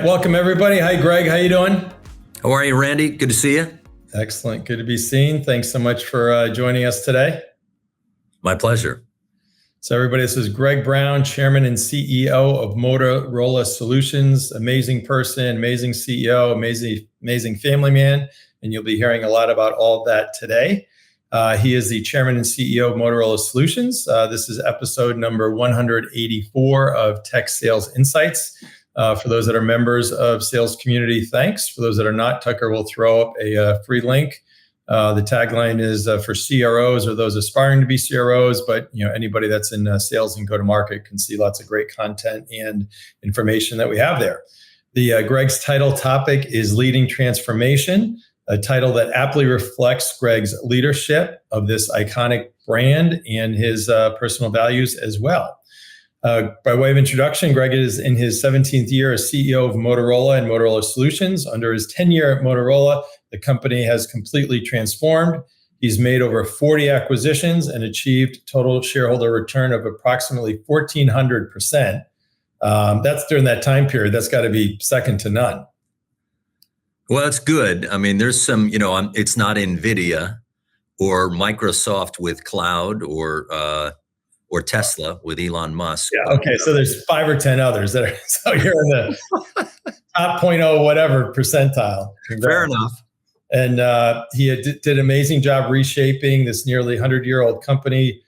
welcome everybody. Hi, Greg. How you doing? How are you, Randy? Good to see you. Excellent. Good to be seen. Thanks so much for joining us today. My pleasure. So everybody, this is Greg Brown, Chairman and CEO of Motorola Solutions. Amazing person, amazing CEO, amazing family man. And you'll be hearing a lot about all of that today. He is the Chairman and CEO of Motorola Solutions. This is episode number 184 of Tech Sales Insights. For those that are members of Sales Community, thanks. For those that are not, Tucker will throw up a free link. The tagline is for CROs or those aspiring to be CROs, but anybody that's in sales and go-to-market can see lots of great content and information that we have there. The Greg's title topic is Leading Transformation, a title that aptly reflects Greg's leadership of this iconic brand and his personal values as well. By way of introduction, Greg is in his 17th year as CEO of Motorola and Motorola Solutions. Under his tenure at Motorola, the company has completely transformed. He's made over 40 acquisitions and achieved total shareholder return of approximately 1,400%. That's during that time period. That's got to be second to none. Well, that's good. I mean, there's some, it's not NVIDIA or Microsoft with cloud or Tesla with Elon Musk. Yeah. Okay. So there's 5 or 10 others that are, so you're in the top 0.0 whatever percentile. Fair enough. And he did an amazing job reshaping this nearly 100-year-old company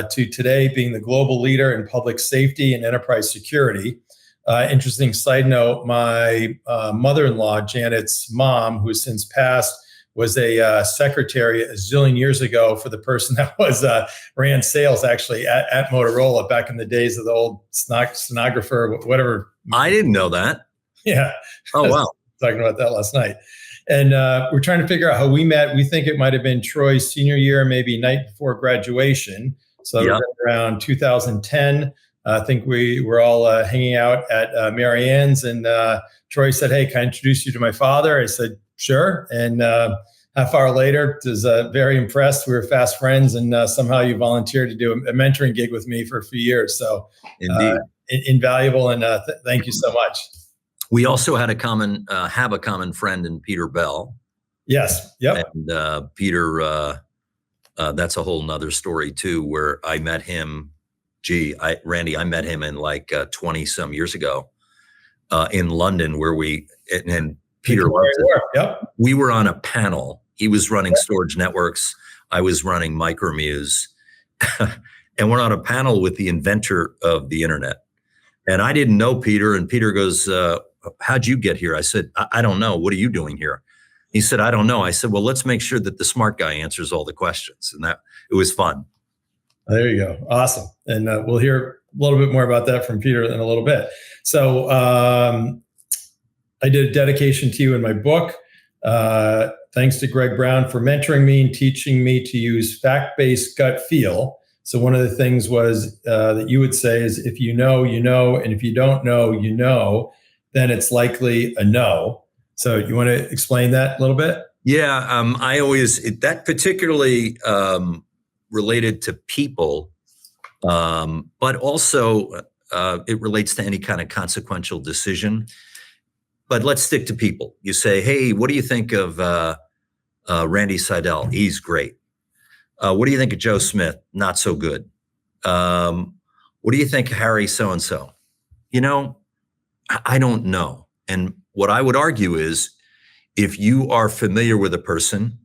to today being the global leader in public safety and enterprise security. Interesting side note, my mother-in-law, Janet's mom, who has since passed, was a secretary a zillion years ago for the person that ran sales actually at Motorola back in the days of the old stenographer, whatever. I didn't know that. Yeah. Oh, wow. Talking about that last night. And we're trying to figure out how we met. We think it might have been Troy's senior year, maybe night before graduation. So yep. Around 2010, I think we were all hanging out at Mary Ann's, and Troy said, "Hey, can I introduce you to my father?" I said, "Sure." And half hour later, was very impressed. We were fast friends, and somehow you volunteered to do a mentoring gig with me for a few years. So indeed, invaluable, and thank you so much. We also had have a common friend in Peter Bell. Yes. Yep. And Peter, that's a whole nother story too, where I met him. Randy, I met him in like 20 some years ago in London, where and Peter, yep. We were on a panel. He was running Storage Networks. I was running Micromuse. And we're on a panel with the inventor of the internet. And I didn't know Peter. And Peter goes, "How'd you get here?" I said, I don't know. What are you doing here?" He said, "I don't know." I said, "Well, let's make sure that the smart guy answers all the questions." And it was fun. There you go. Awesome. And we'll hear a little bit more about that from Peter in a little bit. So I did a dedication to you in my book. Thanks to Greg Brown for mentoring me and teaching me to use fact-based gut feel. So one of the things was that you would say is, if you know, you know, and if you don't know, you know, then it's likely a no. So you want to explain that a little bit? Yeah, that particularly related to people, but also it relates to any kind of consequential decision. But let's stick to people. You say, "Hey, what do you think of Randy Seidl? He's great. What do you think of Joe Smith? Not so good. What do you think of Harry so-and-so?" I don't know. And what I would argue is, if you are familiar with a person,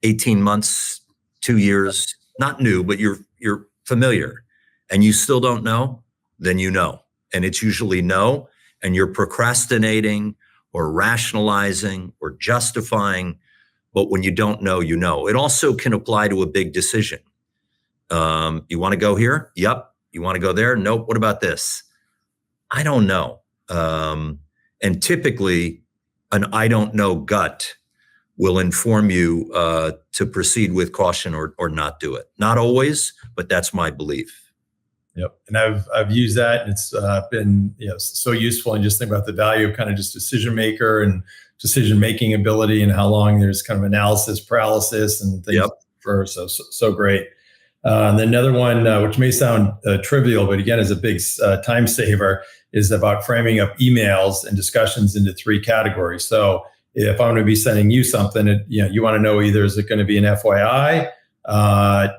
18 months, 2 years, not new, but you're familiar, and you still don't know, then you know. And it's usually no, and you're procrastinating or rationalizing or justifying. But when you don't know, you know. It also can apply to a big decision. You want to go here? Yep. You want to go there? Nope. What about this? I don't know. And typically, an I don't know gut will inform you to proceed with caution or not do it. Not always, but that's my belief. Yep. And I've used that, and it's been so useful. And just think about the value of kind of just decision maker and decision making ability, and how long there's kind of analysis paralysis and things. Yep. So great. And another one, which may sound trivial, but again, is a big time saver, is about framing up emails and discussions into 3 categories. So if I'm going to be sending you something, you want to know either is it going to be an FYI,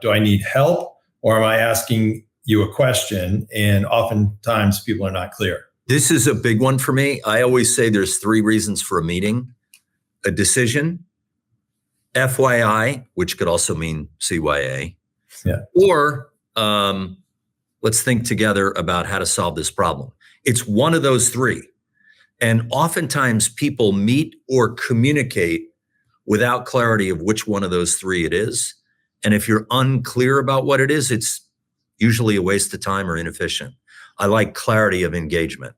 do I need help, or am I asking you a question? And oftentimes people are not clear. This is a big one for me. I always say there's 3 reasons for a meeting: a decision, FYI, which could also mean CYA, or let's think together about how to solve this problem. It's one of those 3. And oftentimes people meet or communicate without clarity of which one of those 3 it is. And if you're unclear about what it is, it's usually a waste of time or inefficient. I like clarity of engagement.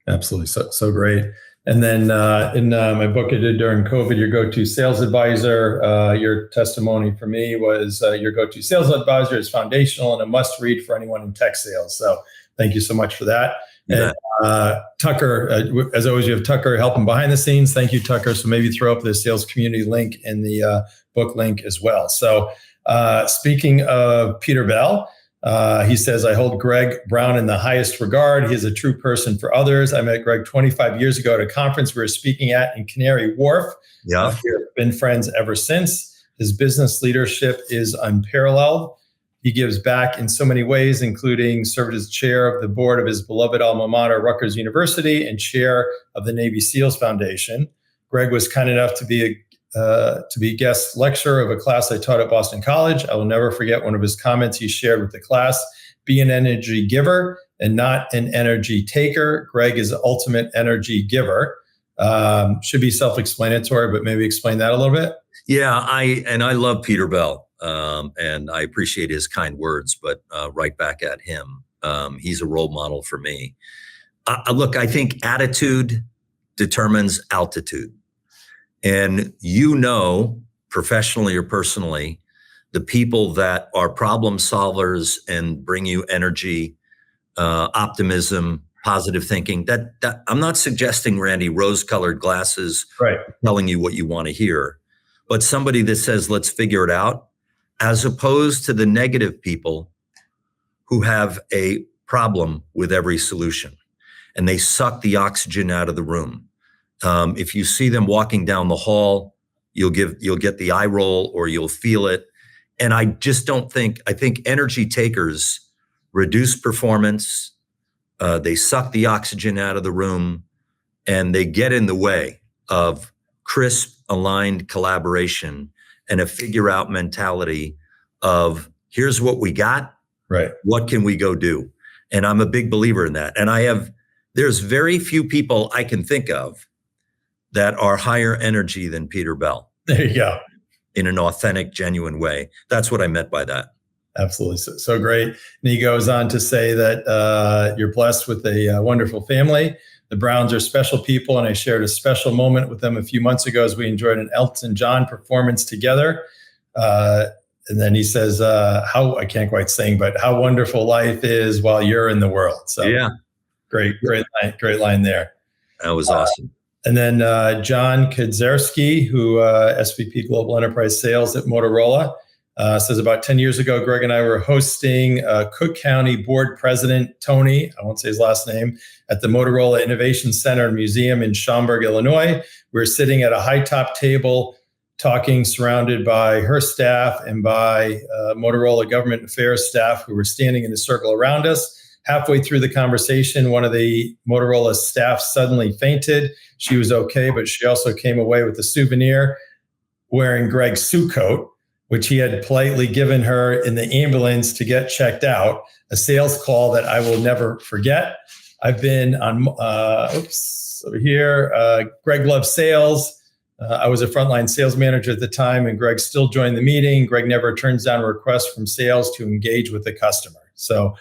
Absolutely. So great. And then in my book I did during COVID, your go-to sales advisor, your testimony for me was your go-to sales advisor is foundational and a must-read for anyone in tech sales. So thank you so much for that. Yeah. And Tucker, as always, you have Tucker helping behind the scenes. Thank you, Tucker. So maybe throw up the sales community link in the book link as well. So speaking of Peter Bell, he says, I hold Greg Brown in the highest regard. He is a true person for others. I met Greg 25 years ago at a conference we were speaking at in Canary Wharf. Yeah. We've been friends ever since. His business leadership is unparalleled. He gives back in so many ways, including served as chair of the board of his beloved alma mater, Rutgers University, and chair of the Navy SEALs Foundation. Greg was kind enough to be guest lecturer of a class I taught at Boston College. I will never forget one of his comments he shared with the class: be an energy giver and not an energy taker. Greg is the ultimate energy giver. Should be self-explanatory, but maybe explain that a little bit. Yeah, I love Peter Bell, and I appreciate his kind words, but right back at him. He's a role model for me. Look, I think attitude determines altitude. And professionally or personally, the people that are problem solvers and bring you energy, optimism, positive thinking, that I'm not suggesting, Randy, rose-colored glasses, right, telling you what you want to hear, but somebody that says, let's figure it out, as opposed to the negative people who have a problem with every solution and they suck the oxygen out of the room. If you see them walking down the hall, you'll get the eye roll or you'll feel it. And I think energy takers reduce performance. They suck the oxygen out of the room and they get in the way of crisp, aligned collaboration and a figure out mentality of here's what we got. Right. What can we go do? And I'm a big believer in that. And there's very few people I can think of that are higher energy than Peter Bell. There you go. In an authentic, genuine way. That's what I meant by that. Absolutely. So great. And he goes on to say that you're blessed with a wonderful family. The Browns are special people, and I shared a special moment with them a few months ago as we enjoyed an Elton John performance together. And then he says, I can't quite sing, but how wonderful life is while you're in the world. So yeah, great line there. That was awesome. And then John Kadzierski, who SVP Global Enterprise Sales at Motorola, says about 10 years ago, Greg and I were hosting Cook County Board President Tony, I won't say his last name, at the Motorola Innovation Center and Museum in Schaumburg, Illinois. We were sitting at a high top table talking, surrounded by her staff and by Motorola government affairs staff who were standing in a circle around us. Halfway through the conversation, one of the Motorola staff suddenly fainted. She was okay, but she also came away with a souvenir wearing Greg's suit coat, which he had politely given her in the ambulance to get checked out. A sales call that I will never forget. I've been on, over here, Greg loves sales. I was a frontline sales manager at the time, and Greg still joined the meeting. Greg never turns down a request from sales to engage with the customer. So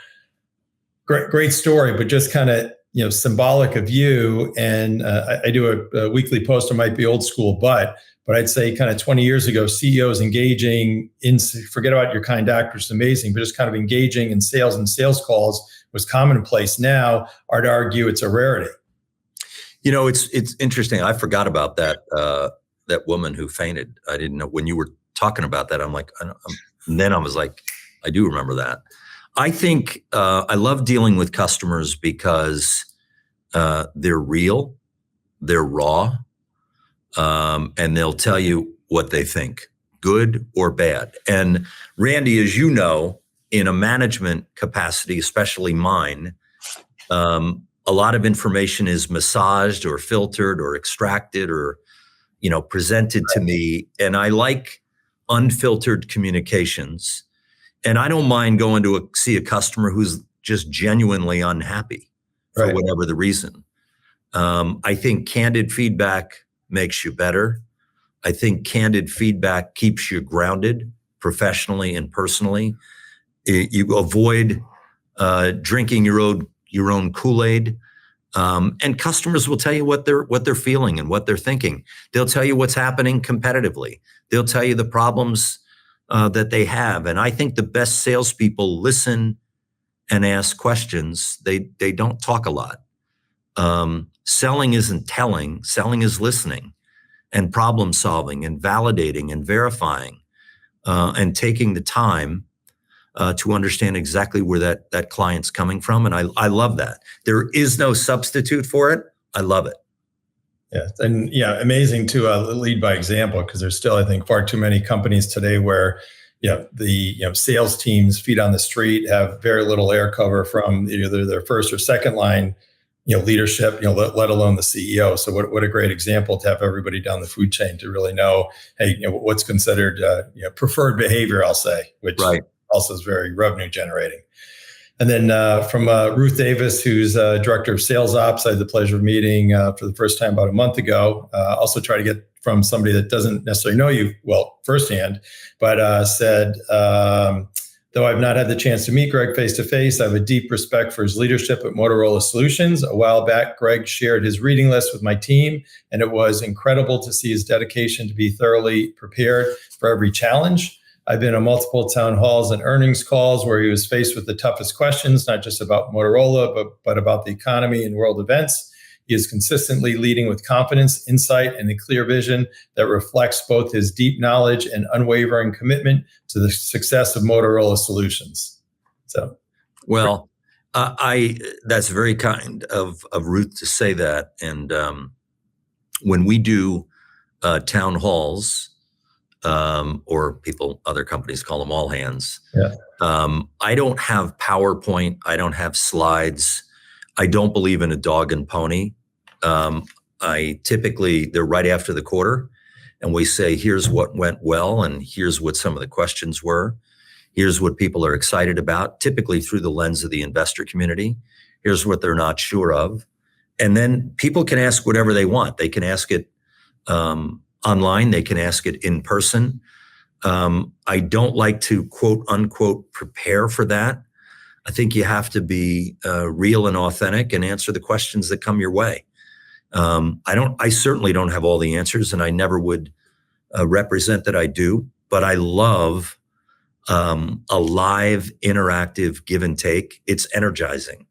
great story, but just kind of symbolic of you. And I do a weekly post. It might be old school, but I'd say kind of 20 years ago, CEOs engaging in, forget about your kind actors, it's amazing, but just kind of engaging in sales and sales calls was commonplace. Now, I'd argue it's a rarity. It's interesting. I forgot about that woman who fainted. I didn't know when you were talking about that. I'm like, and then I was like, I do remember that. I think I love dealing with customers because they're real, they're raw, and they'll tell you what they think, good or bad. And Randy, as you know, in a management capacity, especially mine, a lot of information is massaged or filtered or extracted or, presented to me. And I like unfiltered communications. And I don't mind going to see a customer who's just genuinely unhappy for whatever the reason. I think candid feedback makes you better. I think candid feedback keeps you grounded professionally and personally. You avoid drinking your own Kool-Aid. And customers will tell you what they're feeling and what they're thinking. They'll tell you what's happening competitively. They'll tell you the problems that they have. And I think the best salespeople listen and ask questions. They don't talk a lot. Selling isn't telling. Selling is listening and problem solving and validating and verifying and taking the time to understand exactly where that client's coming from. And I love that. There is no substitute for it. I love it. Yeah. And amazing to lead by example, because there's still, I think, far too many companies today where the sales teams, feet on the street, have very little air cover from either their first or second line leadership, let alone the CEO. So what a great example to have everybody down the food chain to really know, hey, what's considered preferred behavior, I'll say, which also is very revenue generating. And then from Ruth Davis, who's Director of Sales Ops, I had the pleasure of meeting for the first time about a month ago. Also try to get from somebody that doesn't necessarily know you well firsthand, but said, though I've not had the chance to meet Greg face-to-face, I have a deep respect for his leadership at Motorola Solutions. A while back, Greg shared his reading list with my team, and it was incredible to see his dedication to be thoroughly prepared for every challenge. I've been on multiple town halls and earnings calls where he was faced with the toughest questions, not just about Motorola, but about the economy and world events. He is consistently leading with confidence, insight, and a clear vision that reflects both his deep knowledge and unwavering commitment to the success of Motorola Solutions. So, well, that's very kind of Ruth to say that. And when we do town halls, or other companies call them all hands. Yeah. I don't have PowerPoint. I don't have slides. I don't believe in a dog and pony. They're right after the quarter, and we say, here's what went well, and here's what some of the questions were. Here's what people are excited about, typically through the lens of the investor community. Here's what they're not sure of. And then people can ask whatever they want. They can ask it online. They can ask it in person. I don't like to quote unquote prepare for that. I think you have to be real and authentic and answer the questions that come your way. I certainly don't have all the answers, and I never would represent that I do, but I love a live, interactive give and take. It's energizing.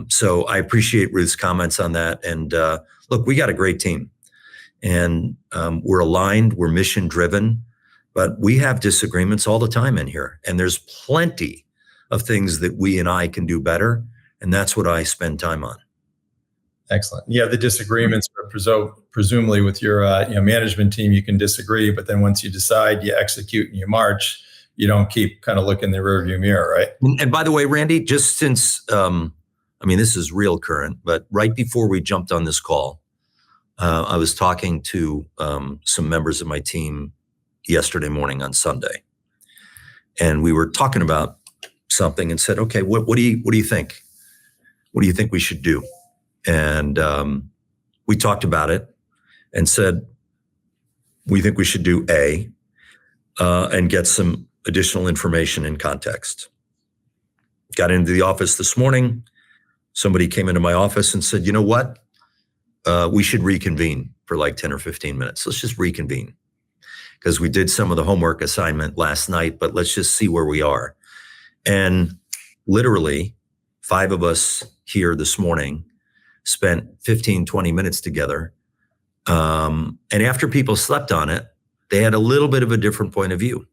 So I appreciate Ruth's comments on that. And look, we got a great team. And we're aligned, we're mission driven, but we have disagreements all the time in here. And there's plenty of things that we and I can do better. And that's what I spend time on. Excellent. Yeah, the disagreements, presumably with your management team, you can disagree, but then once you decide, you execute and you march, you don't keep kind of looking in the rearview mirror, right? And by the way, Randy, just since, this is real current, but right before we jumped on this call, I was talking to some members of my team yesterday morning on Sunday, and we were talking about something and said, "Okay, what do you think? What do you think we should do?" And we talked about it and said, "We think we should do A, and get some additional information in context." Got into the office this morning. Somebody came into my office and said, "You know what? We should reconvene for like 10 or 15 minutes. Let's just reconvene because we did some of the homework assignment last night, but let's just see where we are." And literally 5 of us here this morning spent 15, 20 minutes together. And after people slept on it, they had a little bit of a different point of view.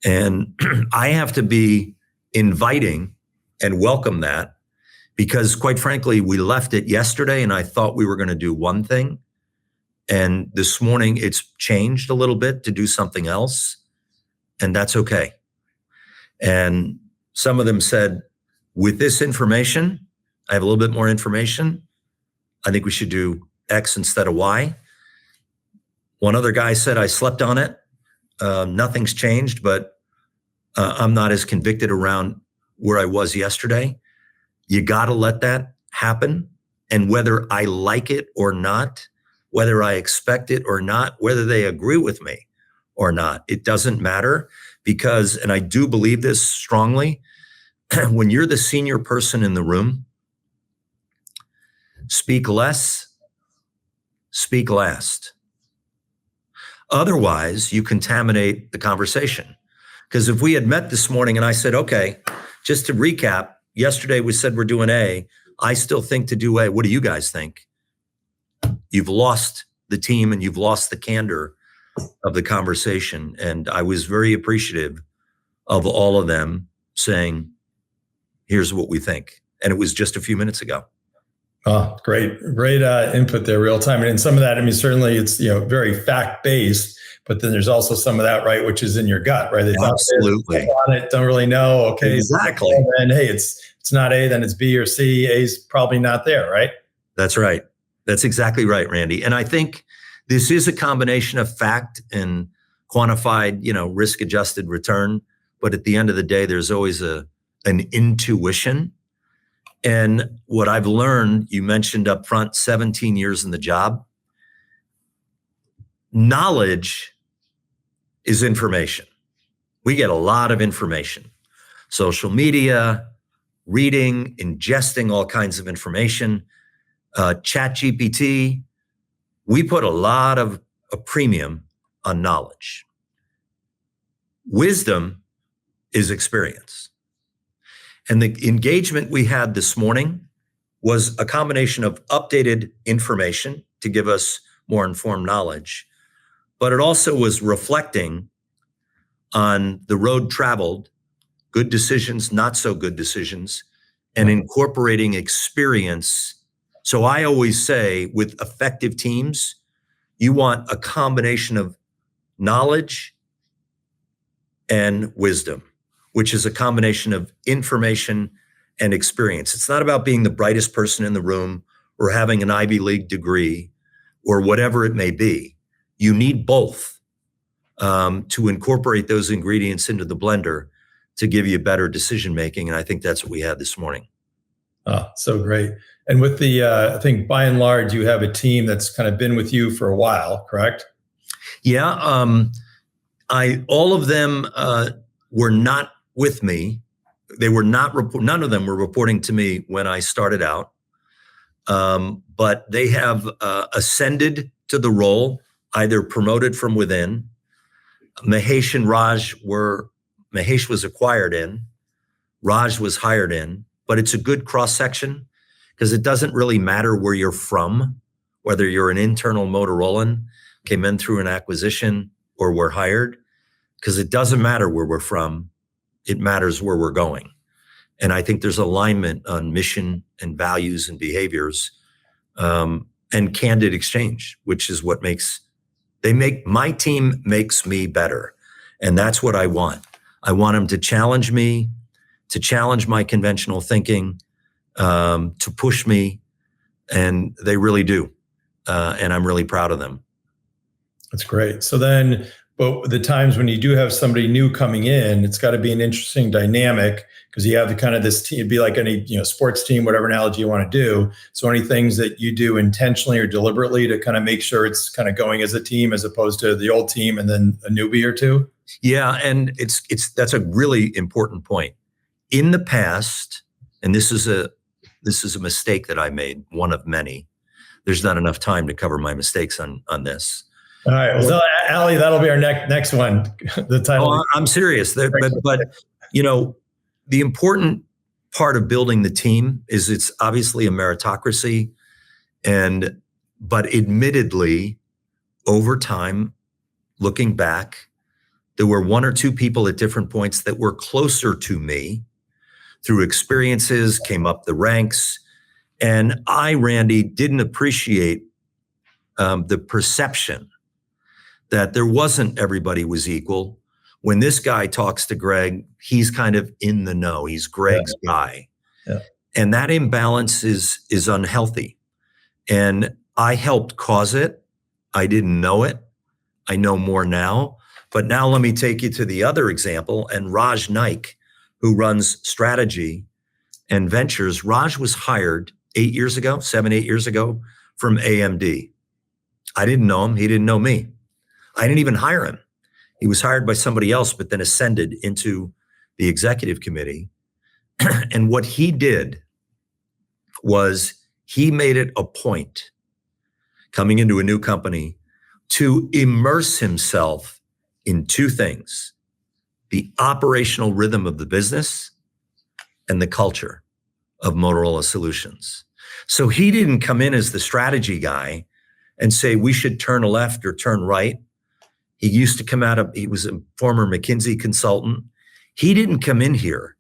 And I have to be inviting and welcome that, because quite frankly, we left it yesterday and I thought we were going to do one thing. And this morning it's changed a little bit to do something else. And that's okay. And some of them said, with this information, I have a little bit more information. I think we should do X instead of Y. One other guy said, I slept on it. Nothing's changed, but I'm not as convicted around where I was yesterday. You got to let that happen. And whether I like it or not, whether I expect it or not, whether they agree with me or not, it doesn't matter, because, and I do believe this strongly, when you're the senior person in the room, speak less, speak last. Otherwise, you contaminate the conversation. Because if we had met this morning and I said, okay, just to recap, yesterday we said we're doing A, I still think to do A. What do you guys think? You've lost the team and you've lost the candor of the conversation. And I was very appreciative of all of them saying, here's what we think. And it was just a few minutes ago. Oh, great input there, real time. And in some of that, I mean, certainly it's, very fact-based, but then there's also some of that, right, which is in your gut, right? It's absolutely. On it, don't really know. Okay. Exactly. And hey, it's not A, then it's B or C. A's probably not there, right? That's right. That's exactly right, Randy. And I think this is a combination of fact and quantified, risk-adjusted return. But at the end of the day, there's always an intuition. And what I've learned, you mentioned up front, 17 years in the job, knowledge is information. We get a lot of information, social media, reading, ingesting all kinds of information, ChatGPT. We put a lot of a premium on knowledge. Wisdom is experience. And the engagement we had this morning was a combination of updated information to give us more informed knowledge, but it also was reflecting on the road traveled, good decisions, not so good decisions, and incorporating experience. So I always say with effective teams, you want a combination of knowledge and wisdom, which is a combination of information and experience. It's not about being the brightest person in the room or having an Ivy League degree or whatever it may be. You need both to incorporate those ingredients into the blender to give you better decision making. And I think that's what we had this morning. Oh, so great. And with the, I think by and large, you have a team that's kind of been with you for a while, correct? Yeah. All of them were not with me. They were not, none of them were reporting to me when I started out. But they have ascended to the role, either promoted from within. Mahesh and Raj Mahesh was acquired in, Raj was hired in, but it's a good cross-section because it doesn't really matter where you're from, whether you're an internal Motorolan, came in through an acquisition, or were hired, because it doesn't matter where we're from. It matters where we're going. And I think there's alignment on mission and values and behaviors, and candid exchange, which is what my team makes me better. And that's what I want. I want them to challenge me, to challenge my conventional thinking, to push me. And they really do. And I'm really proud of them. That's great. So then, but the times when you do have somebody new coming in, it's got to be an interesting dynamic because you have the kind of this team, it'd be like any, sports team, whatever analogy you want to do. So any things that you do intentionally or deliberately to kind of make sure it's kind of going as a team as opposed to the old team and then a newbie or two? Yeah. And that's a really important point. In the past, and this is a mistake that I made, one of many. There's not enough time to cover my mistakes on this. All right. Well, Ali, that'll be our next one. The title. Oh, I'm serious. But the important part of building the team is it's obviously a meritocracy, but admittedly, over time, looking back, There were one or two people at different points that were closer to me through experiences, came up the ranks. And I, Randy, didn't appreciate the perception that there wasn't everybody was equal. When this guy talks to Greg, he's kind of in the know. He's Greg's guy. Yeah. And that imbalance is unhealthy. And I helped cause it. I didn't know it. I know more now. But now let me take you to the other example. And Raj Naik, who runs strategy and ventures, Raj was hired 8 years ago, 7, 8 years ago from AMD. I didn't know him. He didn't know me. I didn't even hire him. He was hired by somebody else, but then ascended into the executive committee. And what he did was he made it a point coming into a new company to immerse himself in two things: the operational rhythm of the business and the culture of Motorola Solutions. So he didn't come in as the strategy guy and say, we should turn left or turn right. He used to come out of, he was a former McKinsey consultant. He didn't come in here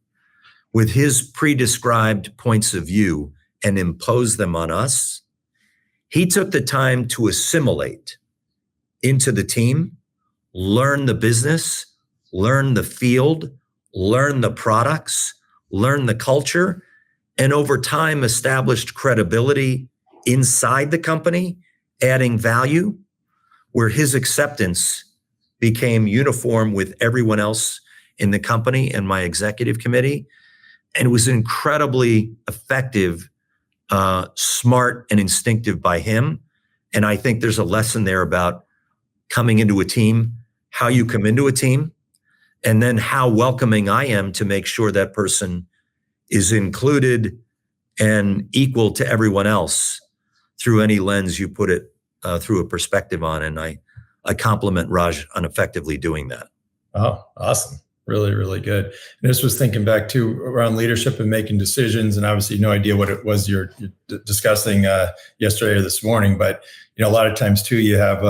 with his pre-described points of view and impose them on us. He took the time to assimilate into the team, learn the business, learn the field, learn the products, learn the culture, and over time established credibility inside the company, adding value, where his acceptance became uniform with everyone else in the company and my executive committee. And it was incredibly effective, smart, and instinctive by him. And I think there's a lesson there about coming into a team, how you come into a team, and then how welcoming I am to make sure that person is included and equal to everyone else through any lens you put it through a perspective on. And I compliment Raj on effectively doing that. Oh, awesome. Really, really good. And this was thinking back to around leadership and making decisions, and obviously no idea what it was you're discussing yesterday or this morning. But a lot of times too, you have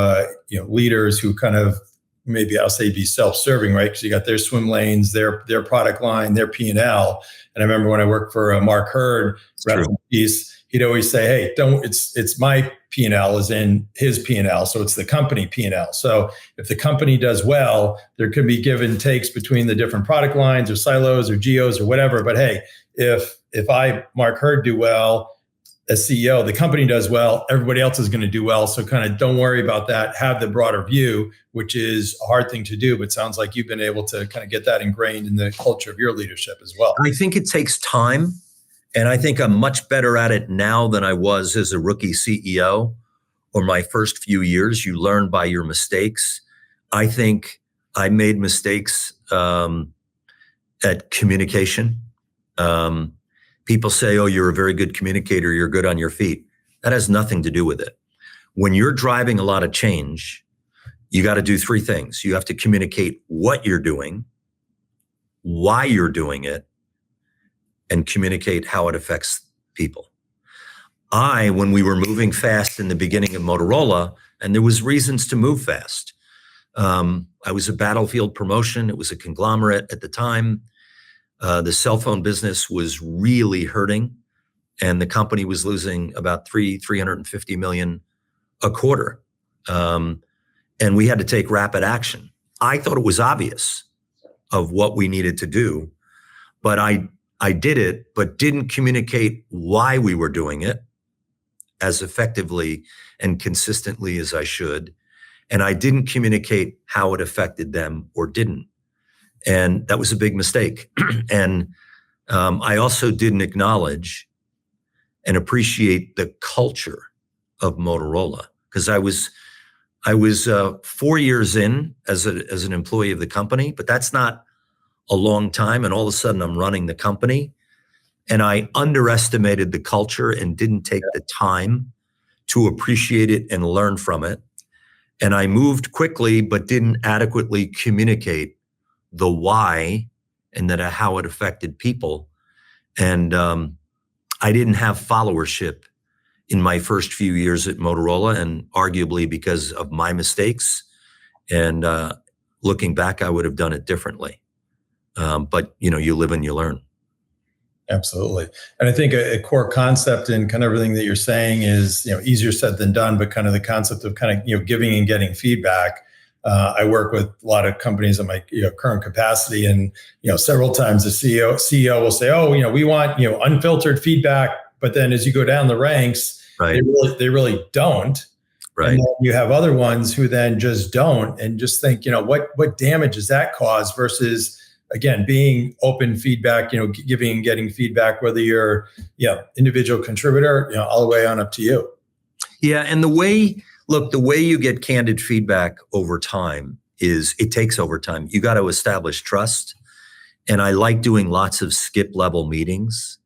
leaders who kind of, maybe I'll say, be self-serving, right? Because you got their swim lanes, their product line, their P&L. And I remember when I worked for Mark Hurd, he'd always say, "Hey, it's my P&L is in his P&L, so it's the company P&L. So if the company does well, there could be give and takes between the different product lines or silos or geos or whatever. But hey, if I, Mark Hurd, do well as CEO, the company does well, everybody else is going to do well. So kind of don't worry about that. Have the broader view," which is a hard thing to do, but sounds like you've been able to kind of get that ingrained in the culture of your leadership as well. I think it takes time. And I think I'm much better at it now than I was as a rookie CEO or my first few years. You learn by your mistakes. I think I made mistakes at communication. People say, "Oh, you're a very good communicator. You're good on your feet." That has nothing to do with it. When you're driving a lot of change, you got to do three things. You have to communicate what you're doing, why you're doing it, and communicate how it affects people. When we were moving fast in the beginning of Motorola, and there was reasons to move fast. I was a battlefield promotion. It was a conglomerate at the time. The cell phone business was really hurting, and the company was losing about $350 million a quarter. And we had to take rapid action. I thought it was obvious of what we needed to do, but I did it, but didn't communicate why we were doing it as effectively and consistently as I should. And I didn't communicate how it affected them or didn't. And that was a big mistake. And I also didn't acknowledge and appreciate the culture of Motorola, because I was 4 years in as an employee of the company, but that's not a long time. And all of a sudden I'm running the company, and I underestimated the culture and didn't take the time to appreciate it and learn from it. And I moved quickly, but didn't adequately communicate the why and that how it affected people. And I didn't have followership in my first few years at Motorola, and arguably because of my mistakes. And looking back, I would have done it differently. But you live and you learn. Absolutely. And I think a core concept in kind of everything that you're saying is, easier said than done, but kind of the concept of kind of, giving and getting feedback. I work with a lot of companies in my current capacity, and several times the CEO will say, "Oh, we want unfiltered feedback," but then as you go down the ranks, Right. they really don't. Right. And then you have other ones who then just don't, and just think, what damage does that cause versus, again, being open feedback, giving and getting feedback, whether you're, individual contributor, all the way on up to you. Yeah. And the way you get candid feedback over time is it takes over time. You got to establish trust. And I like doing lots of skip level meetings.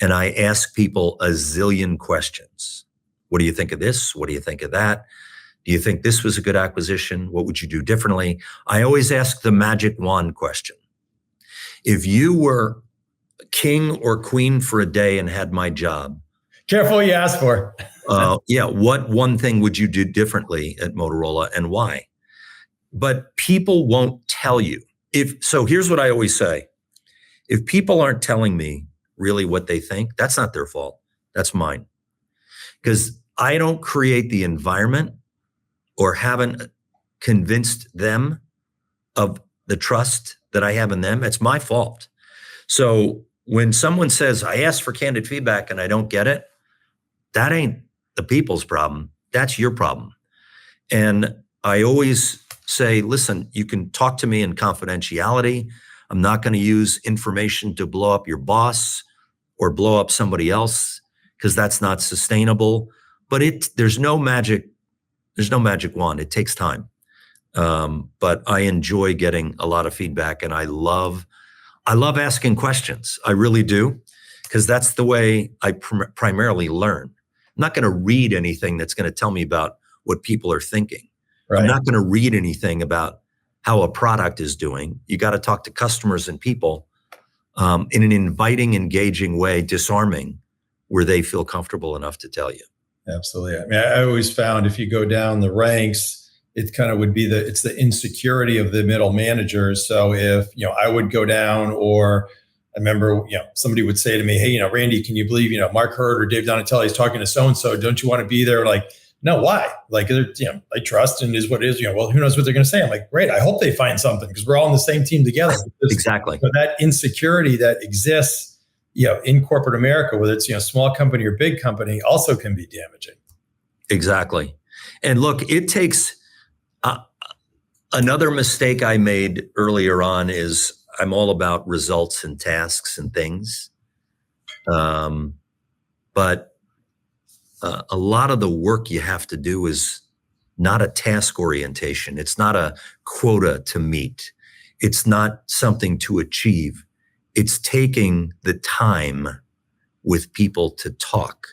And I ask people a zillion questions. What do you think of this? What do you think of that? Do you think this was a good acquisition? What would you do differently? I always ask the magic wand question. If you were king or queen for a day and had my job. Careful what you ask for. What one thing would you do differently at Motorola and why? But people won't tell you. So here's what I always say. If people aren't telling me really what they think, that's not their fault. That's mine. Because I don't create the environment or haven't convinced them of the trust that I have in them. It's my fault. So when someone says, I asked for candid feedback and I don't get it, that ain't the people's problem. That's your problem. And I always say, listen, you can talk to me in confidentiality. I'm not going to use information to blow up your boss or blow up somebody else, because that's not sustainable. But there's no magic wand. It takes time. But I enjoy getting a lot of feedback, and I love asking questions. I really do, because that's the way I primarily learn. I'm not going to read anything that's going to tell me about what people are thinking. Right. I'm not going to read anything about how a product is doing. You got to talk to customers and people in an inviting, engaging way, disarming, where they feel comfortable enough to tell you. Absolutely. I mean, I always found if you go down the ranks, it kind of would be it's the insecurity of the middle managers. So if, I would go down, or I remember, somebody would say to me, hey, Randy, can you believe, Mark Hurd or Dave Donatelli is talking to so-and-so. Don't you want to be there? Like, no, why? Like, I trust, and is what it is. Well, who knows what they're going to say? I'm like, great. I hope they find something, because we're all on the same team together. Because, exactly. That insecurity that exists, in corporate America, whether it's, small company or big company, also can be damaging. Exactly. And look, it takes another mistake I made earlier on is I'm all about results and tasks and things. But a lot of the work you have to do is not a task orientation. It's not a quota to meet. It's not something to achieve. It's taking the time with people to talk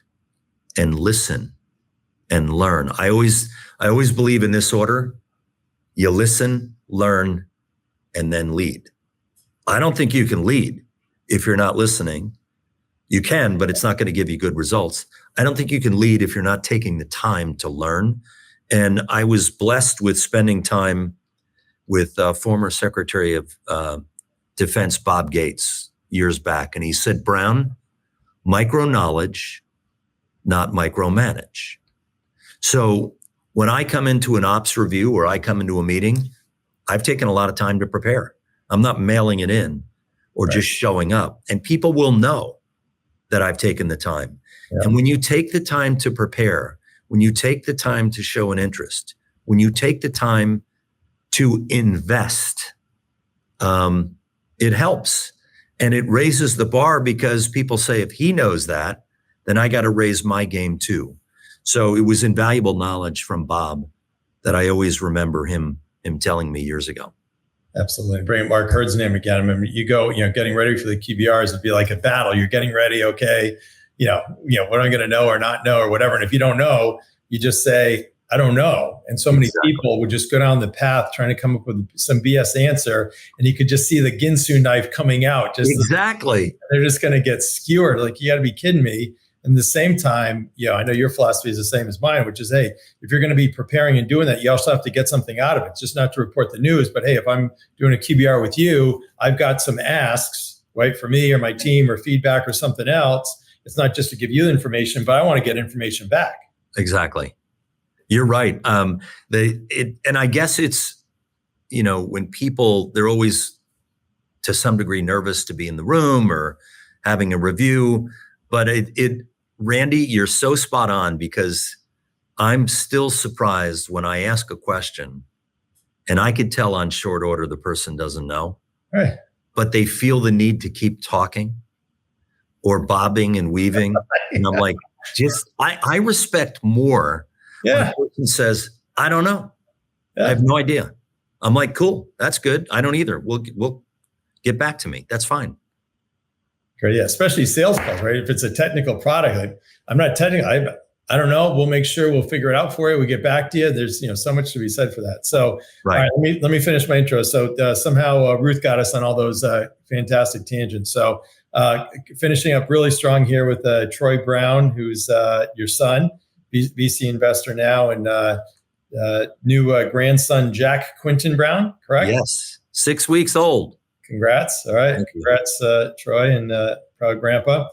and listen and learn. I always believe in this order. You listen, learn, and then lead. I don't think you can lead if you're not listening. You can, but it's not going to give you good results. I don't think you can lead if you're not taking the time to learn. And I was blessed with spending time with former Secretary of Defense Bob Gates years back. And he said, Brown, micro knowledge, not micromanage. So when I come into an ops review or I come into a meeting, I've taken a lot of time to prepare. I'm not mailing it in or just showing up. And people will know that I've taken the time. Yeah. And when you take the time to prepare, when you take the time to show an interest, when you take the time to invest, it helps. And it raises the bar, because people say, if he knows that, then I got to raise my game too. So it was invaluable knowledge from Bob that I always remember him telling me years ago. Absolutely. Bring Mark Hurd's name again. I remember you go, getting ready for the QBRs, it'd be like a battle. You're getting ready. Okay. What am I going to know or not know or whatever. And if you don't know, you just say, I don't know. And so many people would just go down the path trying to come up with some BS answer. And you could just see the Ginsu knife coming out. Just exactly. They're just going to get skewered. Like, you got to be kidding me. And at the same time, I know your philosophy is the same as mine, which is, hey, if you're going to be preparing and doing that, you also have to get something out of it. It's just not to report the news, but hey, if I'm doing a QBR with you, I've got some asks, right, for me or my team or feedback or something else. It's not just to give you the information, but I want to get information back. Exactly. You're right. And I guess it's, when people, they're always to some degree nervous to be in the room or having a review, but Randy, you're so spot on, because I'm still surprised when I ask a question and I could tell on short order the person doesn't know, right, but they feel the need to keep talking or bobbing and weaving. And I'm like, I respect more when a person says, I don't know. I have no idea. I'm like, cool, that's good. I don't either. We'll get back to me. That's fine. Great. Yeah. Especially sales calls, right? If it's a technical product, like I'm not technical, I don't know. We'll make sure we'll figure it out for you. We get back to you. There's, so much to be said for that. So, right. All right, let me finish my intro. So somehow Ruth got us on all those fantastic tangents. So finishing up really strong here with Troy Brown, who's your son, VC investor now, and new grandson, Jack Quinton Brown, correct? Yes. 6 weeks old. Congrats. All right. Congrats, Troy, and proud grandpa.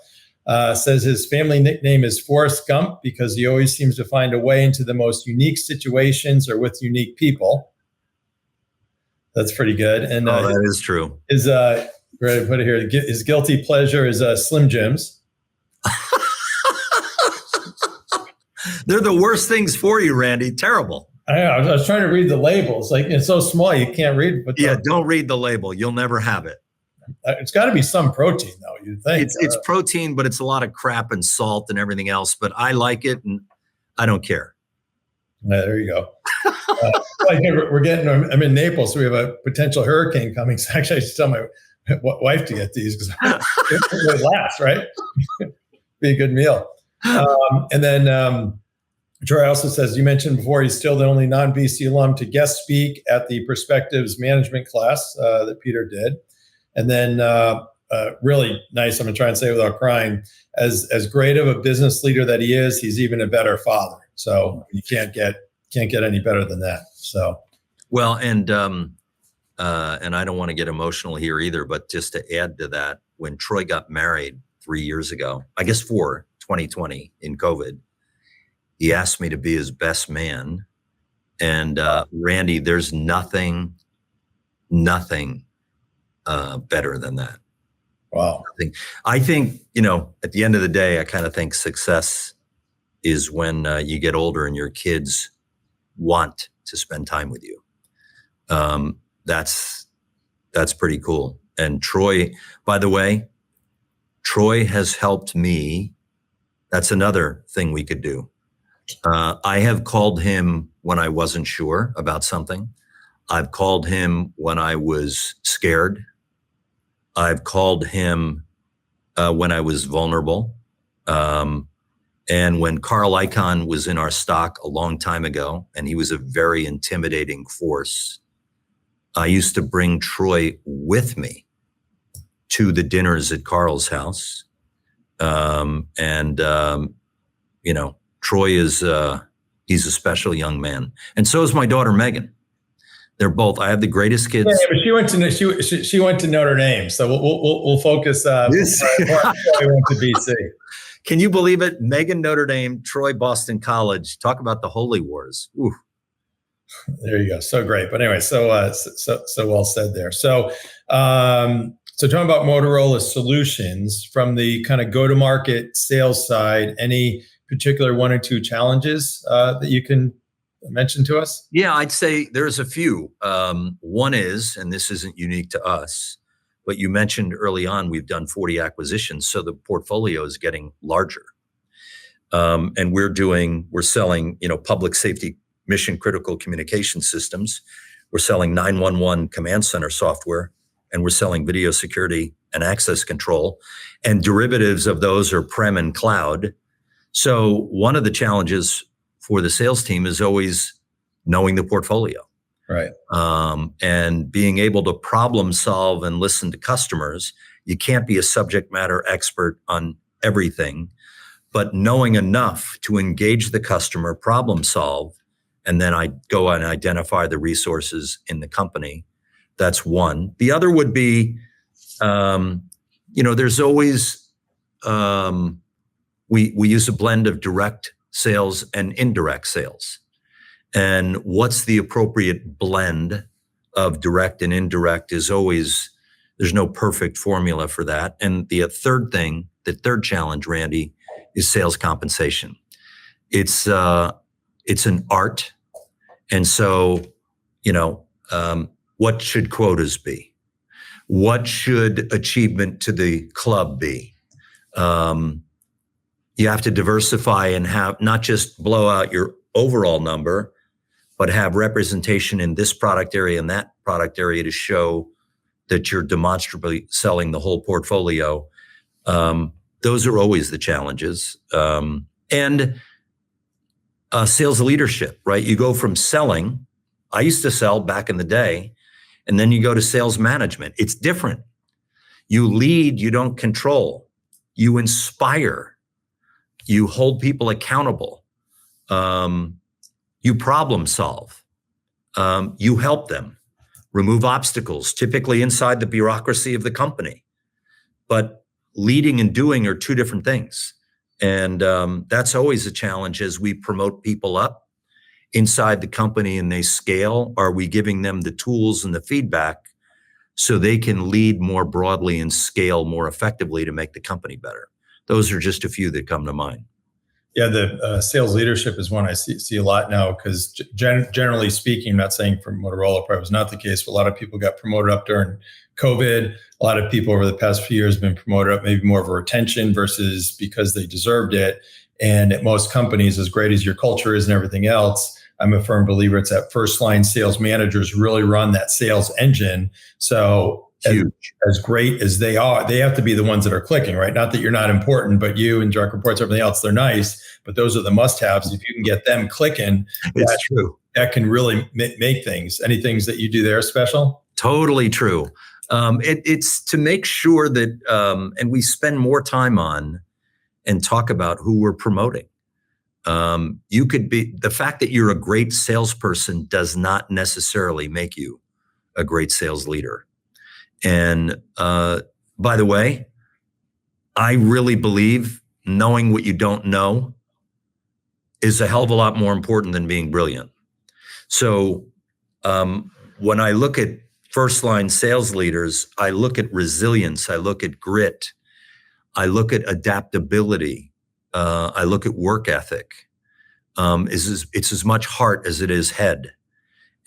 Says his family nickname is Forrest Gump because he always seems to find a way into the most unique situations or with unique people. That's pretty good. And that is true. His ready to put it here. His guilty pleasure is Slim Jims. They're the worst things for you, Randy. Terrible. I know. I was trying to read the labels. Like, it's so small you can't read. But don't read the label. You'll never have it. It's got to be some protein, though. You'd think it's protein, but it's a lot of crap and salt and everything else. But I like it, and I don't care. There you go. I'm in Naples, so we have a potential hurricane coming. So actually, I should tell my wife to get these because it lasts, right? Be a good meal. And then Troy also says, you mentioned before, he's still the only non-VC alum to guest speak at the Perspectives management class that Peter did. And then really nice, I'm going to try and say it without crying, as great of a business leader that he is, he's even a better father. So you can't get any better than that. So well, and I don't want to get emotional here either, but just to add to that, when Troy got married 3 years ago, I guess 2020 in COVID, he asked me to be his best man. And Randy, there's nothing better than that. Wow. I think, at the end of the day, I kind of think success is when you get older and your kids want to spend time with you. That's pretty cool. And Troy, by the way, Troy has helped me. That's another thing we could do. I have called him when I wasn't sure about something. I've called him when I was scared. I've called him when I was vulnerable. And when Carl Icahn was in our stock a long time ago, and he was a very intimidating force, I used to bring Troy with me to the dinners at Carl's house. Troy is, he's a special young man. And so is my daughter, Megan. They're both, I have the greatest kids. Yeah, but she went to Notre Dame. So we'll focus, Troy went to BC. Can you believe it? Megan, Notre Dame, Troy, Boston College. Talk about the holy wars. Ooh. There you go. So great. But anyway, so well said there. So talking about Motorola Solutions from the kind of go-to-market sales side, any particular one or two challenges that you can mention to us? Yeah, I'd say there's a few. One is, and this isn't unique to us, but you mentioned early on, we've done 40 acquisitions, so the portfolio is getting larger. And we're selling, public safety, mission critical communication systems. We're selling 911 command center software, and we're selling video security and access control. And derivatives of those are prem and cloud. So one of the challenges for the sales team is always knowing the portfolio. Right. And being able to problem solve and listen to customers. You can't be a subject matter expert on everything, but knowing enough to engage the customer, problem solve, and then I go and identify the resources in the company. That's one. The other would be, there's always, we use a blend of direct sales and indirect sales. And what's the appropriate blend of direct and indirect is always, there's no perfect formula for that. And the third challenge, Randy, is sales compensation. It's an art. And so, what should quotas be? What should achievement to the club be? You have to diversify and have not just blow out your overall number, but have representation in this product area and that product area to show that you're demonstrably selling the whole portfolio. Those are always the challenges. And sales leadership, right? You go from selling, I used to sell back in the day, and then you go to sales management. It's different. You lead, you don't control. You inspire. You hold people accountable. You problem solve. You help them remove obstacles, typically inside the bureaucracy of the company. But leading and doing are two different things. And that's always a challenge as we promote people up inside the company and they scale. Are we giving them the tools and the feedback so they can lead more broadly and scale more effectively to make the company better? Those are just a few that come to mind. Yeah, the sales leadership is one I see a lot now because generally speaking, I'm not saying for Motorola probably was not the case, but a lot of people got promoted up during COVID. A lot of people over the past few years have been promoted up maybe more of a retention versus because they deserved it. And at most companies, as great as your culture is and everything else, I'm a firm believer it's that first line sales managers really run that sales engine. So as great as they are, they have to be the ones that are clicking, right? Not that you're not important, but you and direct reports, everything else, they're nice, but those are the must-haves. If you can get them clicking, it's true. That can really make things. Any things that you do there special? Totally true. It's to make sure that, and we spend more time on and talk about who we're promoting. You could be, the fact that you're a great salesperson does not necessarily make you a great sales leader. And by the way, I really believe knowing what you don't know is a hell of a lot more important than being brilliant. So when I look at first line sales leaders, I look at resilience, I look at grit, I look at adaptability, I look at work ethic. It's as much heart as it is head.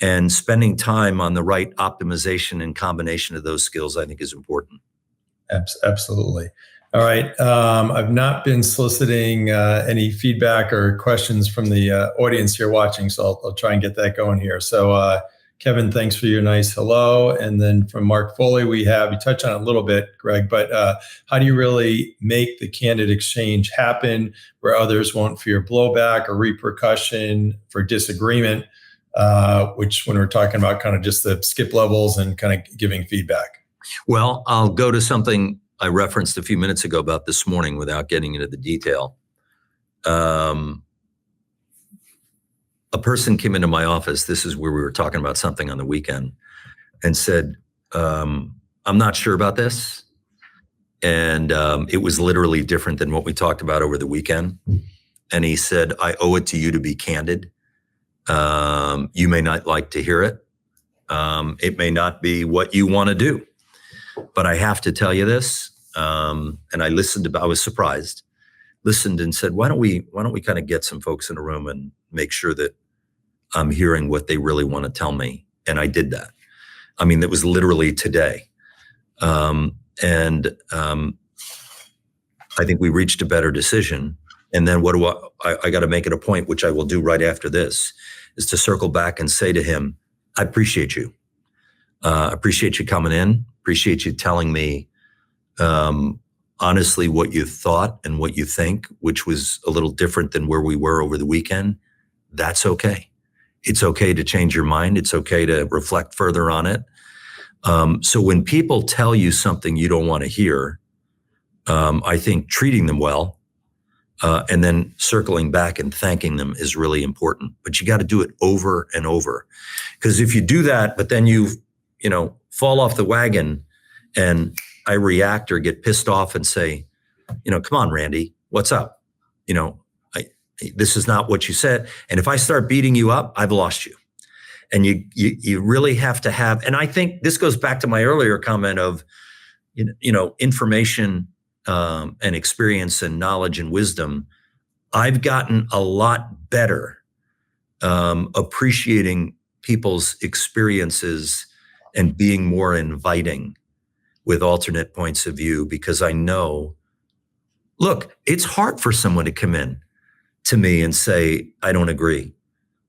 And spending time on the right optimization and combination of those skills, I think, is important. Absolutely. All right. I've not been soliciting any feedback or questions from the audience here watching, so I'll try and get that going here. So Kevin, thanks for your nice hello. And then from Mark Foley, you touched on it a little bit, Greg, but how do you really make the candid exchange happen where others won't fear blowback or repercussion for disagreement? Which when we're talking about kind of just the skip levels and kind of giving feedback. Well, I'll go to something I referenced a few minutes ago about this morning without getting into the detail. A person came into my office, this is where we were talking about something on the weekend, and said, I'm not sure about this. And it was literally different than what we talked about over the weekend. And he said, I owe it to you to be candid. You may not like to hear it. It may not be what you want to do, but I have to tell you this. And I listened I was surprised, listened and said, why don't we kind of get some folks in a room and make sure that I'm hearing what they really want to tell me. And I did that. I mean, that was literally today. I think we reached a better decision. And then what do I got to make it a point, which I will do right after this, is to circle back and say to him, I appreciate you. Appreciate you coming in. Appreciate you telling me honestly what you thought and what you think, which was a little different than where we were over the weekend. That's okay. It's okay to change your mind. It's okay to reflect further on it. So when people tell you something you don't want to hear, I think treating them well, And then circling back and thanking them is really important. But you got to do it over and over. Because if you do that, but then you fall off the wagon and I react or get pissed off and say, come on, Randy, what's up? This is not what you said. And if I start beating you up, I've lost you. And you really have to have, and I think this goes back to my earlier comment of, information and experience and knowledge and wisdom. I've gotten a lot better appreciating people's experiences and being more inviting with alternate points of view, because I know, look, it's hard for someone to come in to me and say, I don't agree,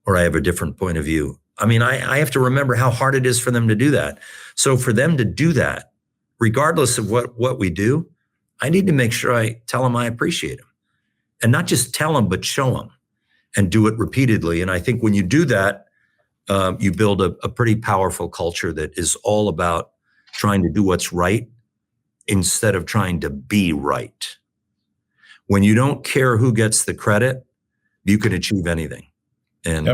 or I have a different point of view. I mean, I have to remember how hard it is for them to do that. So for them to do that, regardless of what we do, I need to make sure I tell them I appreciate them. And not just tell them, but show them and do it repeatedly. And I think when you do that, you build a pretty powerful culture that is all about trying to do what's right instead of trying to be right. When you don't care who gets the credit, you can achieve anything. And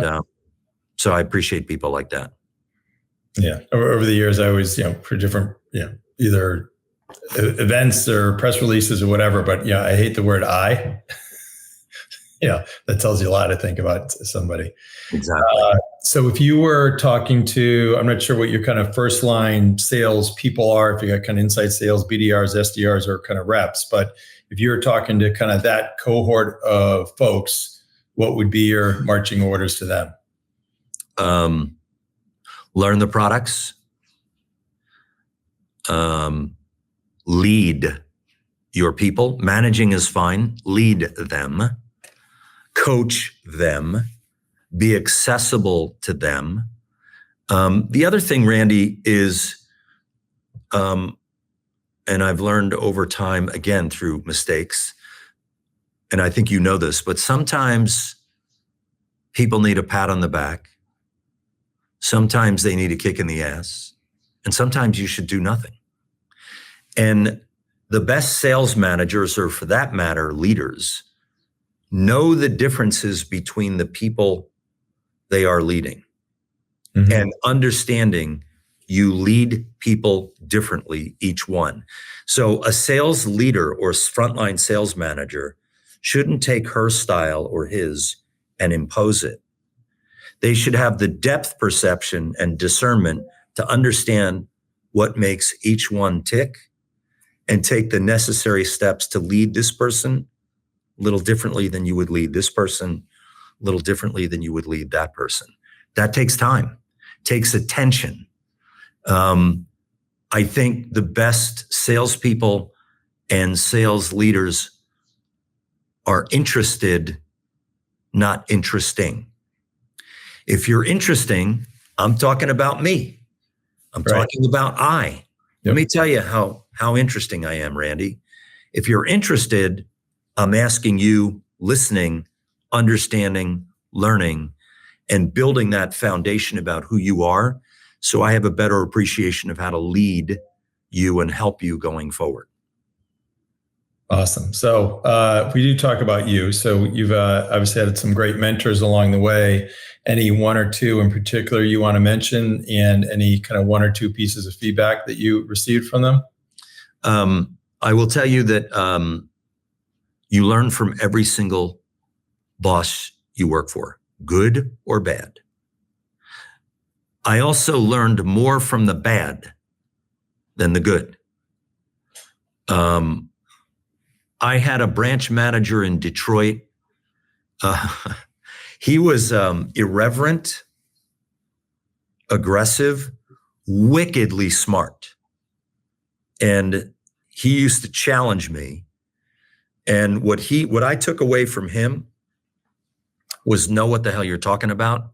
so I appreciate people like that. Yeah. Over the years, I always, for different, either events or press releases or whatever, but I hate the word I. That tells you a lot, I think, about somebody. Exactly. So if you were talking to, I'm not sure what your kind of first line sales people are, if you got kind of inside sales, BDRs, SDRs, or kind of reps, but if you were talking to kind of that cohort of folks, what would be your marching orders to them? Learn the products, lead your people. Managing is fine. Lead them, coach them, be accessible to them. The other thing, Randy, is, and I've learned over time, again, through mistakes, and I think you know this, but sometimes people need a pat on the back. Sometimes they need a kick in the ass, and sometimes you should do nothing. And the best sales managers, or for that matter, leaders, know the differences between the people they are leading. Mm-hmm. And understanding you lead people differently, each one. So a sales leader or frontline sales manager shouldn't take her style or his and impose it. They should have the depth perception and discernment to understand what makes each one tick and take the necessary steps to lead this person a little differently than you would lead this person, a little differently than you would lead that person. That takes time, takes attention. I think the best salespeople and sales leaders are interested, not interesting. If you're interesting, I'm talking about me. I'm talking about I. Yep. Let me tell you how interesting I am, Randy. If you're interested, I'm asking you, listening, understanding, learning, and building that foundation about who you are, so I have a better appreciation of how to lead you and help you going forward. Awesome. So we do talk about you. So you've obviously had some great mentors along the way. Any one or two in particular you want to mention, and any kind of one or two pieces of feedback that you received from them? I will tell you that you learn from every single boss you work for, good or bad. I also learned more from the bad than the good. I had a branch manager in Detroit. He was irreverent, aggressive, wickedly smart. And he used to challenge me. And what I took away from him was know what the hell you're talking about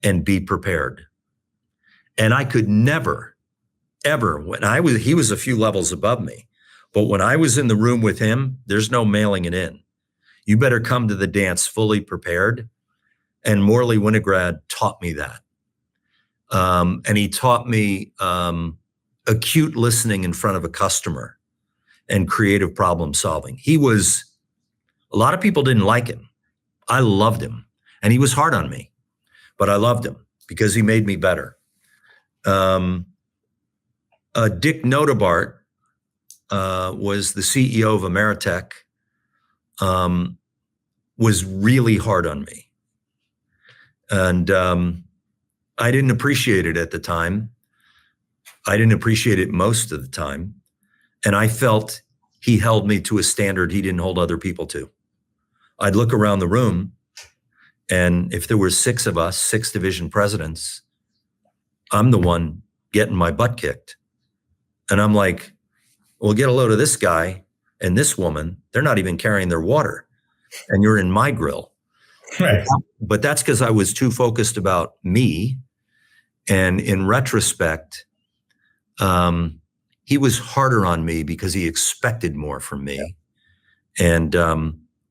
and be prepared. And I could never, ever, he was a few levels above me, but when I was in the room with him, there's no mailing it in. You better come to the dance fully prepared. And Morley Winograd taught me that. And he taught me acute listening in front of a customer and creative problem solving. He was A lot of people didn't like him. I loved him. And he was hard on me, but I loved him because he made me better. Dick Notabart was the CEO of Ameritech, was really hard on me. And I didn't appreciate it at the time. I didn't appreciate it most of the time. And I felt he held me to a standard he didn't hold other people to. I'd look around the room, and if there were 6 of us, 6 division presidents, I'm the one getting my butt kicked. And I'm like, well, get a load of this guy and this woman. They're not even carrying their water, and you're in my grill. Right. But that's because I was too focused about me. And in retrospect, he was harder on me because he expected more from me. And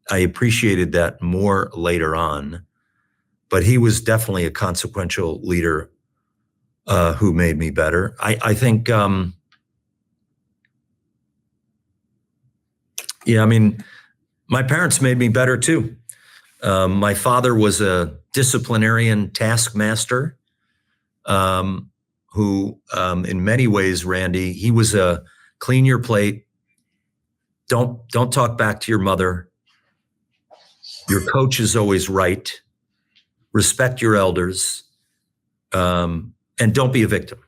I appreciated that more later on. But he was definitely a consequential leader who made me better. I think, I mean, my parents made me better too. My father was a disciplinarian taskmaster who, in many ways, Randy, he was a clean your plate. Don't talk back to your mother. Your coach is always right. Respect your elders, and don't be a victim.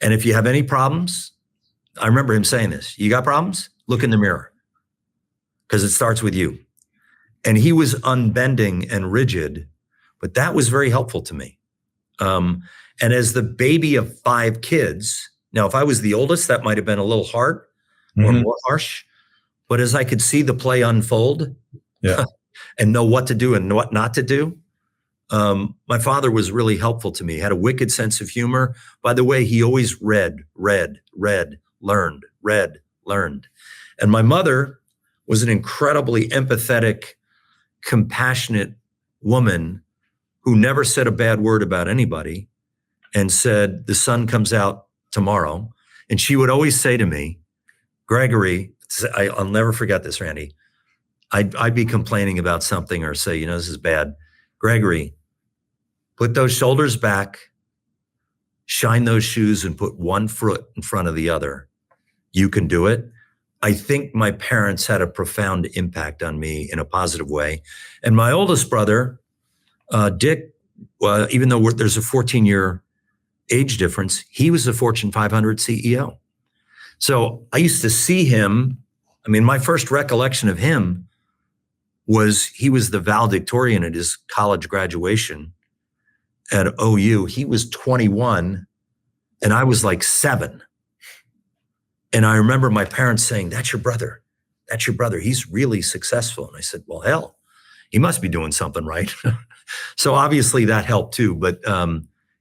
And if you have any problems, I remember him saying this, you got problems? Look in the mirror, because it starts with you. And he was unbending and rigid, but that was very helpful to me. And as the baby of 5 kids, now, if I was the oldest, that might have been a little hard or more harsh, but as I could see the play unfold and know what to do and what not to do, my father was really helpful to me. He had a wicked sense of humor. By the way, he always read, learned. And my mother was an incredibly empathetic, compassionate woman who never said a bad word about anybody and said, the sun comes out tomorrow. And she would always say to me, Gregory, I'll never forget this, Randy. I'd be complaining about something or say, this is bad. Gregory, put those shoulders back, shine those shoes, and put one foot in front of the other. You can do it. I think my parents had a profound impact on me in a positive way. And my oldest brother, Dick, even though there's a 14-year age difference, he was a Fortune 500 CEO. So I used to see him. I mean, my first recollection of him was he was the valedictorian at his college graduation at OU. He was 21 and I was like 7. And I remember my parents saying, that's your brother. That's your brother. He's really successful. And I said, well, hell, he must be doing something right. So obviously that helped too. But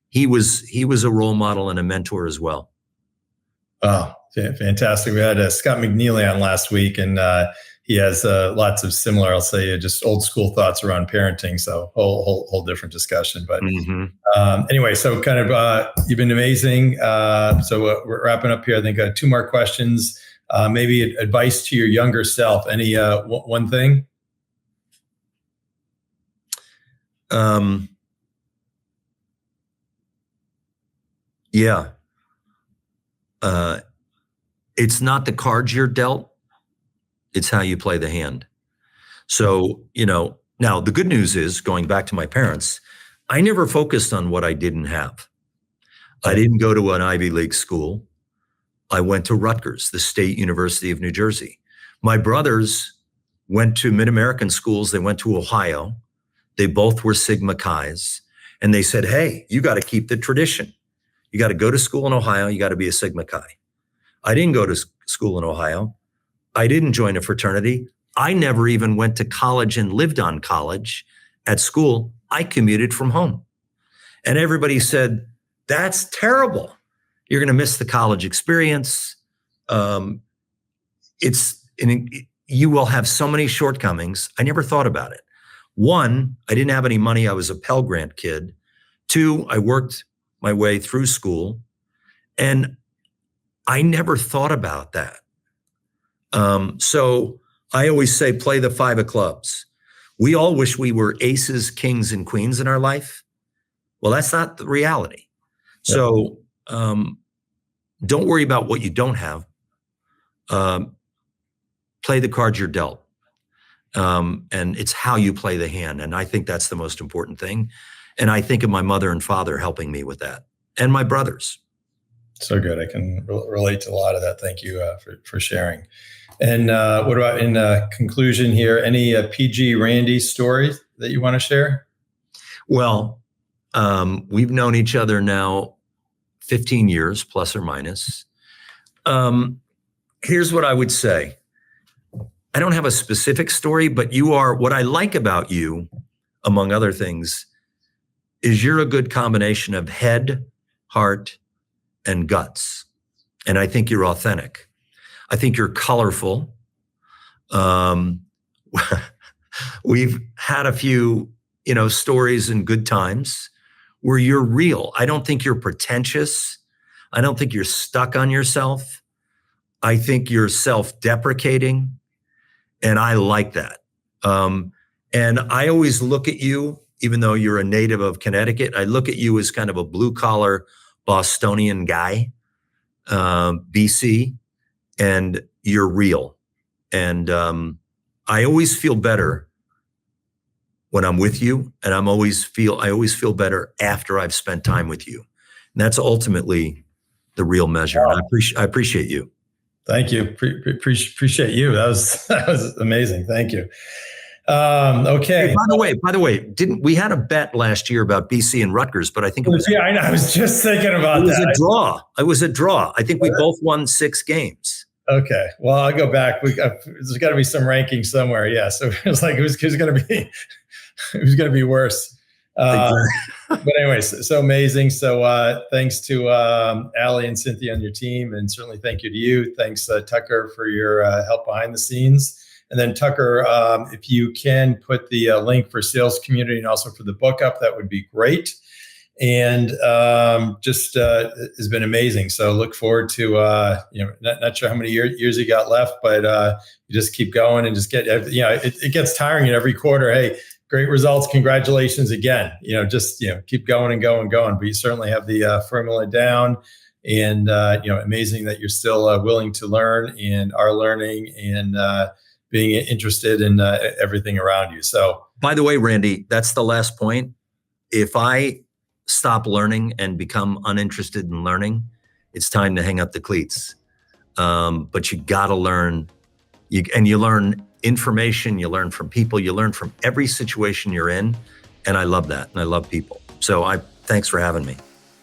he was a role model and a mentor as well. Oh, fantastic. We had Scott McNeely on last week, and he has lots of similar, I'll say, just old school thoughts around parenting. So whole different discussion. But anyway, so kind of you've been amazing. So we're wrapping up here. I think 2 more questions. Maybe advice to your younger self. Any one thing? It's not the cards you're dealt, it's how you play the hand. So, now the good news is, going back to my parents, I never focused on what I didn't have. I didn't go to an Ivy League school. I went to Rutgers, the State University of New Jersey. My brothers went to Mid-American schools. They went to Ohio. They both were Sigma Chi's. And they said, hey, you got to keep the tradition. You got to go to school in Ohio. You got to be a Sigma Chi. I didn't go to school in Ohio. I didn't join a fraternity. I never even went to college and lived on college. At school, I commuted from home. And everybody said, that's terrible. You're going to miss the college experience. You will have so many shortcomings. I never thought about it. 1, I didn't have any money. I was a Pell Grant kid. 2, I worked my way through school. And I never thought about that. So I always say, play the 5 of clubs. We all wish we were aces, kings, and queens in our life. Well, that's not the reality. Yeah. So don't worry about what you don't have. Play the cards you're dealt. And it's how you play the hand. And I think that's the most important thing. And I think of my mother and father helping me with that, and my brothers. So good. I can relate to a lot of that. Thank you for sharing. And what about in conclusion here, any PG Randy stories that you want to share? Well, we've known each other now 15 years, plus or minus. Here's what I would say. I don't have a specific story, but what I like about you, among other things, is you're a good combination of head, heart, and guts. And I think you're authentic. I think you're colorful. We've had a few, stories and good times where you're real. I don't think you're pretentious. I don't think you're stuck on yourself. I think you're self-deprecating. And I like that. And I always look at you, even though you're a native of Connecticut, I look at you as kind of a blue collar Bostonian guy, BC, and you're real. And I always feel better when I'm with you, and I always feel better after I've spent time with you. And that's ultimately the real measure. And I appreciate you. Thank you. Appreciate you. That was amazing. Thank you. Okay. Hey, by the way, we had a bet last year about BC and Rutgers, but I think it was. Yeah, I know. I was just thinking about that. It was a draw. I think we both won 6 games. Okay. Well, I'll go back. There's got to be some ranking somewhere. Yeah. So it was like, who's going to be worse. But anyways, so amazing. So thanks to Allie and Cynthia on your team, and certainly thank you to you. Thanks, Tucker, for your help behind the scenes. And then Tucker, if you can put the link for Sales Community and also for the book up, that would be great. And just has been amazing. So look forward to, not sure how many years you got left, but you just keep going and just it gets tiring in every quarter. Hey, great results. Congratulations again. Keep going and going and going. But you certainly have the formula down, and amazing that you're still willing to learn and are learning and being interested in everything around you. So, by the way, Randy, that's the last point. If I stop learning and become uninterested in learning, it's time to hang up the cleats. But you got to learn. You learn information, you learn from people, you learn from every situation you're in. And I love that. And I love people. So thanks for having me.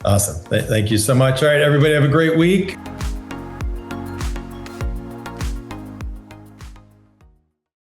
Awesome. Thank you so much. All right, everybody, have a great week.